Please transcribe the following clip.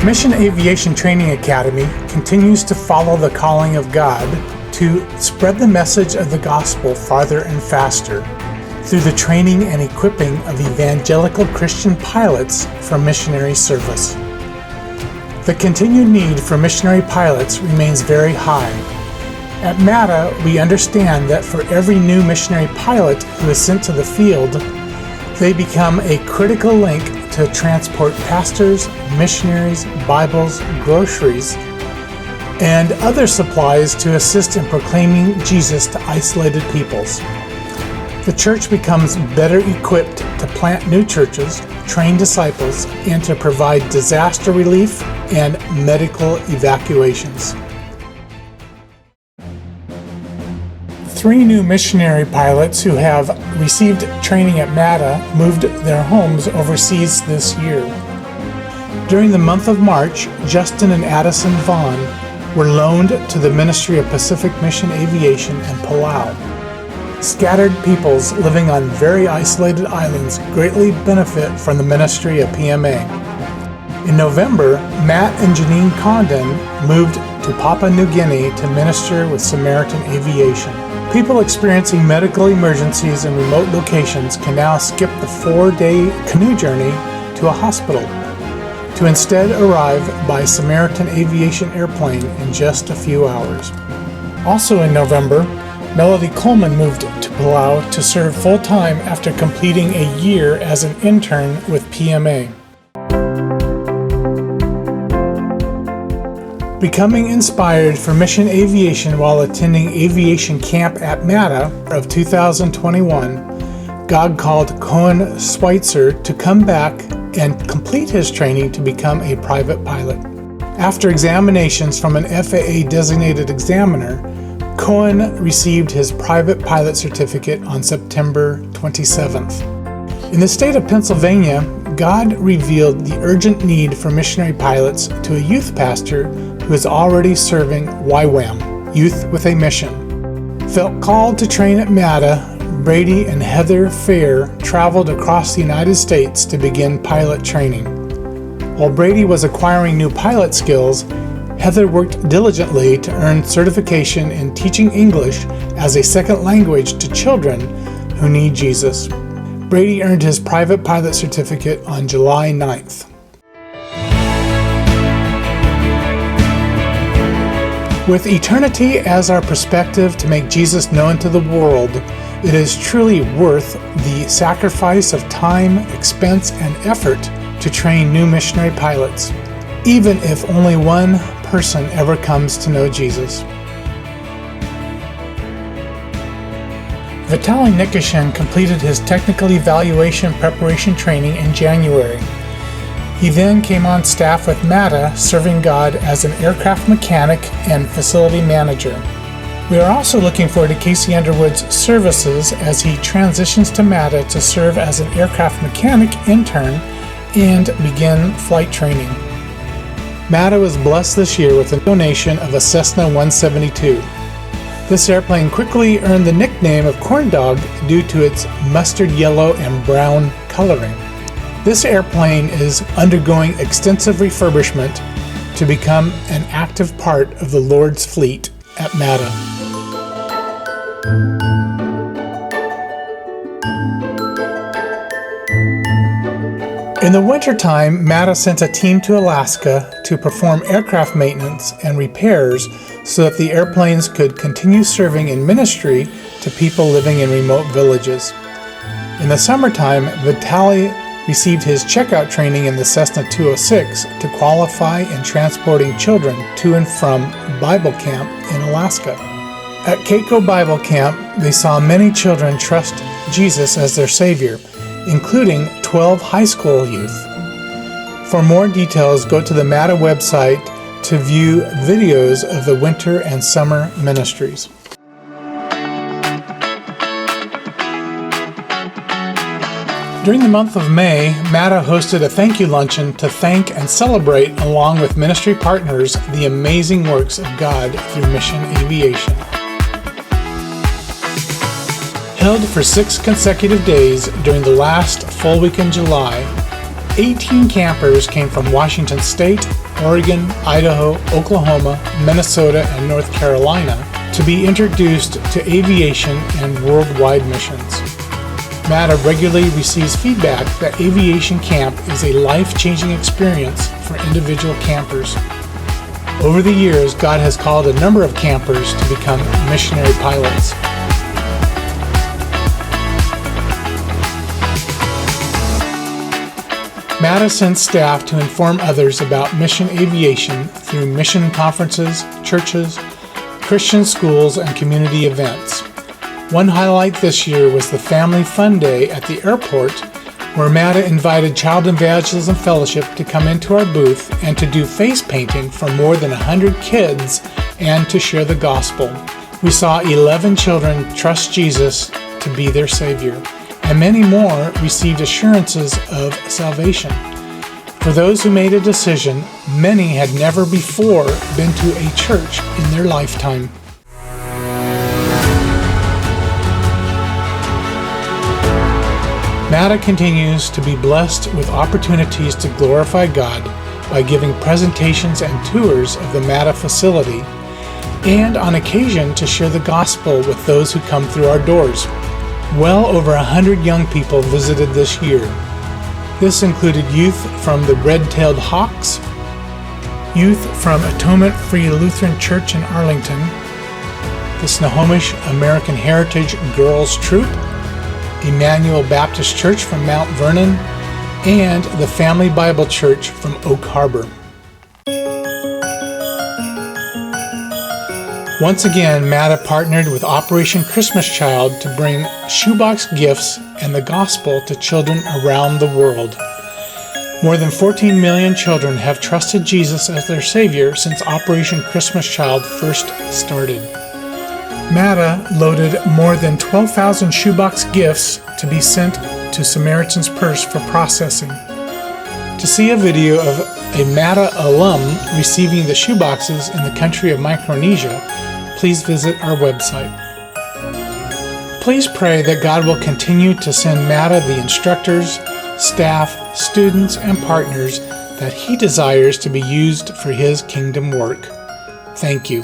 Mission Aviation Training Academy continues to follow the calling of God to spread the message of the gospel farther and faster through the training and equipping of evangelical Christian pilots for missionary service. The continued need for missionary pilots remains very high. At MATA, we understand that for every new missionary pilot who is sent to the field, they become a critical link to transport pastors, missionaries, Bibles, groceries, and other supplies to assist in proclaiming Jesus to isolated peoples. The church becomes better equipped to plant new churches, train disciples, and to provide disaster relief and medical evacuations. 3 new missionary pilots who have received training at MATA moved their homes overseas this year. During the month of March, Justin and Addison Vaughn were loaned to the Ministry of Pacific Mission Aviation in Palau. Scattered peoples living on very isolated islands greatly benefit from the ministry of PMA. In November, Matt and Janine Condon moved to Papua New Guinea to minister with Samaritan Aviation. People experiencing medical emergencies in remote locations can now skip the 4-day canoe journey to a hospital to instead arrive by Samaritan Aviation airplane in just a few hours. Also in November, Melody Coleman moved to Palau to serve full-time after completing a year as an intern with PMA. Becoming inspired for mission aviation while attending aviation camp at MATA of 2021, God called Cohen Schweitzer to come back and complete his training to become a private pilot. After examinations from an FAA designated examiner, Cohen received his private pilot certificate on September 27th. In the state of Pennsylvania, God revealed the urgent need for missionary pilots to a youth pastor who is already serving YWAM, Youth with a Mission. Felt called to train at MATA, Brady and Heather Fair traveled across the United States to begin pilot training. While Brady was acquiring new pilot skills, Heather worked diligently to earn certification in teaching English as a second language to children who need Jesus. Brady earned his private pilot certificate on July 9th. With eternity as our perspective to make Jesus known to the world, it is truly worth the sacrifice of time, expense, and effort to train new missionary pilots, even if only one person ever comes to know Jesus. Vitaly Nikishin completed his technical evaluation preparation training in January. He then came on staff with MATA, serving God as an aircraft mechanic and facility manager. We are also looking forward to Casey Underwood's services as he transitions to MATA to serve as an aircraft mechanic intern and begin flight training. MATA was blessed this year with a donation of a Cessna 172. This airplane quickly earned the nickname of Corn Dog due to its mustard yellow and brown coloring. This airplane is undergoing extensive refurbishment to become an active part of the Lord's fleet at MATA. In the wintertime, MATA sent a team to Alaska to perform aircraft maintenance and repairs so that the airplanes could continue serving in ministry to people living in remote villages. In the summertime, Vitaly received his checkout training in the Cessna 206 to qualify in transporting children to and from Bible camp in Alaska. At Keiko Bible Camp, they saw many children trust Jesus as their Savior, including 12 high school youth. For more details, go to the MATA website to view videos of the winter and summer ministries. During the month of May, MATA hosted a Thankyou Luncheon to thank and celebrate, along with ministry partners, the amazing works of God through mission aviation. Held for 6 consecutive days during the last full week in July, 18 campers came from Washington State, Oregon, Idaho, Oklahoma, Minnesota, and North Carolina to be introduced to aviation and worldwide missions. MATA regularly receives feedback that aviation camp is a life-changing experience for individual campers. Over the years, God has called a number of campers to become missionary pilots. MATA sends staff to inform others about mission aviation through mission conferences, churches, Christian schools, and community events. One highlight this year was the Family Fun Day at the airport, where MATA invited Child Evangelism Fellowship to come into our booth and to do face painting for more than 100 kids and to share the gospel. We saw 11 children trust Jesus to be their Savior, and many more received assurances of salvation. For those who made a decision, many had never before been to a church in their lifetime. MATA continues to be blessed with opportunities to glorify God by giving presentations and tours of the MATA facility, and on occasion to share the gospel with those who come through our doors. Well over 100 young people visited this year. This included youth from the Red-Tailed Hawks, youth from Atonement Free Lutheran Church in Arlington, the Snohomish American Heritage Girls Troop, Emmanuel Baptist Church from Mount Vernon, and the Family Bible Church from Oak Harbor. Once again, MATA partnered with Operation Christmas Child to bring shoebox gifts and the gospel to children around the world. More than 14 million children have trusted Jesus as their Savior since Operation Christmas Child first started. MATA loaded more than 12,000 shoebox gifts to be sent to Samaritan's Purse for processing. To see a video of a MATA alum receiving the shoeboxes in the country of Micronesia, please visit our website. Please pray that God will continue to send MATA the instructors, staff, students, and partners that He desires to be used for His kingdom work. Thank you.